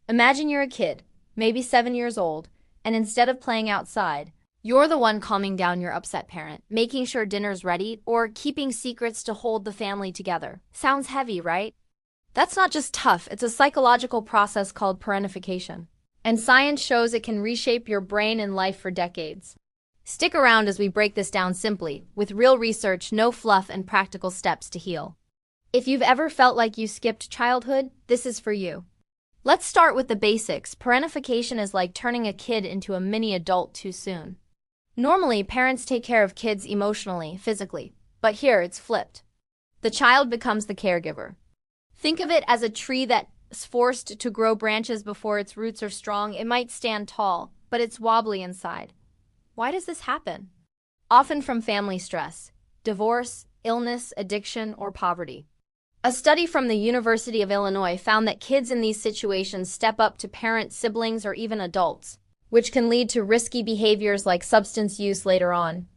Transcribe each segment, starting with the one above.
Imagine you're a kid, maybe 7 years old, and instead of playing outside, you're the one calming down your upset parent, making sure dinner's ready, or keeping secrets to hold the family together. Sounds heavy, right? That's not just tough, it's a psychological process called parentification. And science shows it can reshape your brain and life for decades. Stick around as we break this down simply, with real research, no fluff, and practical steps to heal. If you've ever felt like you skipped childhood, this is for you. Let's start with the basics. Parentification is like turning a kid into a mini adult too soon. Normally, parents take care of kids emotionally, physically, but here it's flipped. The child becomes the caregiver. Think of it as a tree that's forced to grow branches before its roots are strong. It might stand tall, but it's wobbly inside. Why does this happen? Often from family stress, divorce, illness, addiction, or poverty. A study from the University of Illinois found that kids in these situations step up to parents, siblings, or even adults, which can lead to risky behaviors like substance use later on.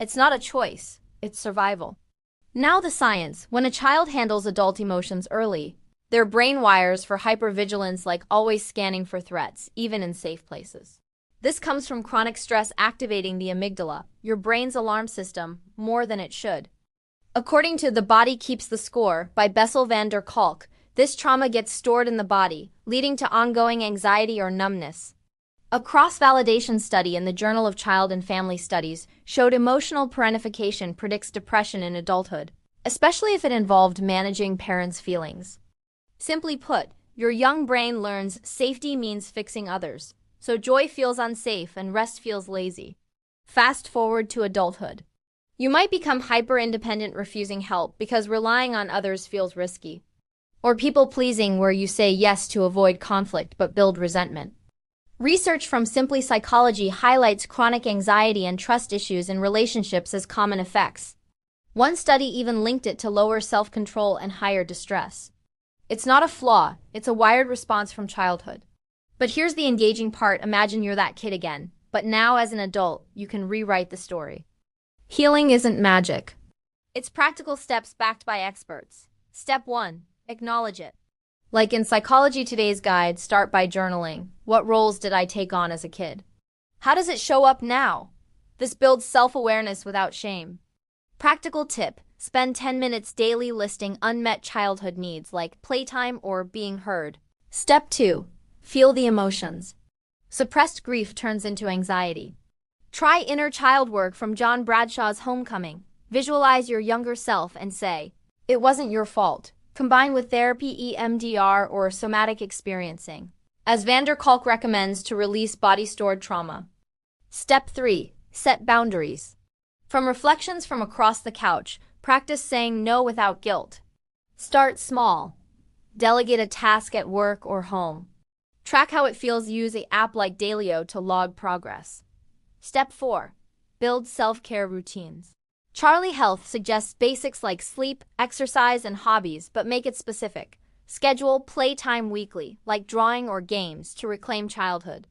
It's not a choice, it's survival. Now the science. When a child handles adult emotions early, their brain wires for hypervigilance, like always scanning for threats, even in safe places. This comes from chronic stress activating the amygdala, your brain's alarm system, more than it should. According to The Body Keeps the Score by Bessel van der Kolk, this trauma gets stored in the body, leading to ongoing anxiety or numbness. A cross-validation study in the Journal of Child and Family Studies showed emotional parentification predicts depression in adulthood, especially if it involved managing parents' feelings. Simply put, your young brain learns safety means fixing others, so joy feels unsafe and rest feels lazy. Fast forward to adulthood. You might become hyper-independent, refusing help because relying on others feels risky. Or people-pleasing, where you say yes to avoid conflict but build resentment. Research from Simply Psychology highlights chronic anxiety and trust issues in relationships as common effects. One study even linked it to lower self-control and higher distress. It's not a flaw, it's a wired response from childhood. But here's the engaging part. Imagine you're that kid again, but now as an adult, you can rewrite the story. Healing isn't magic. It's practical steps backed by experts. Step 1. Acknowledge it. Like in Psychology Today's guide, start by journaling. What roles did I take on as a kid? How does it show up now? This builds self-awareness without shame. Practical tip. Spend 10 minutes daily listing unmet childhood needs like playtime or being heard. Step 2. Feel the emotions. Suppressed grief turns into anxiety. Try inner child work from John Bradshaw's Homecoming. Visualize your younger self and say, "It wasn't your fault." Combine with therapy, EMDR, or somatic experiencing, as van der Kolk recommends to release body-stored trauma. Step 3. Set boundaries. From Reflections from Across the Couch, practice saying no without guilt. Start small. Delegate a task at work or home. Track how it feels. Use an app like Dailyo to log progress. Step 4. Build self-care routines. Charlie Health suggests basics like sleep, exercise, and hobbies, but make it specific. Schedule playtime weekly, like drawing or games, to reclaim childhood.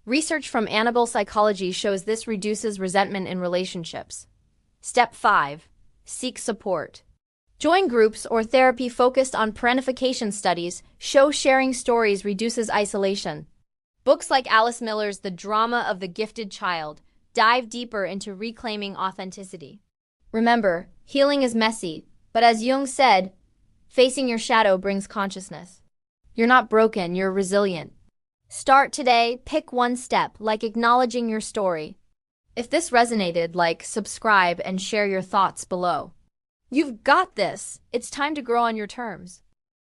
Research from Annabelle Psychology shows this reduces resentment in relationships. Step 5. Seek support. Join groups or therapy focused on parentification. Studies show sharing stories reduces isolation. Books like Alice Miller's The Drama of the Gifted Child dive deeper into reclaiming authenticity. Remember, healing is messy, but as Jung said, facing your shadow brings consciousness. You're not broken, you're resilient. Start today, pick one step, like acknowledging your story. If this resonated, like, subscribe, and share your thoughts below. You've got this. It's time to grow on your terms.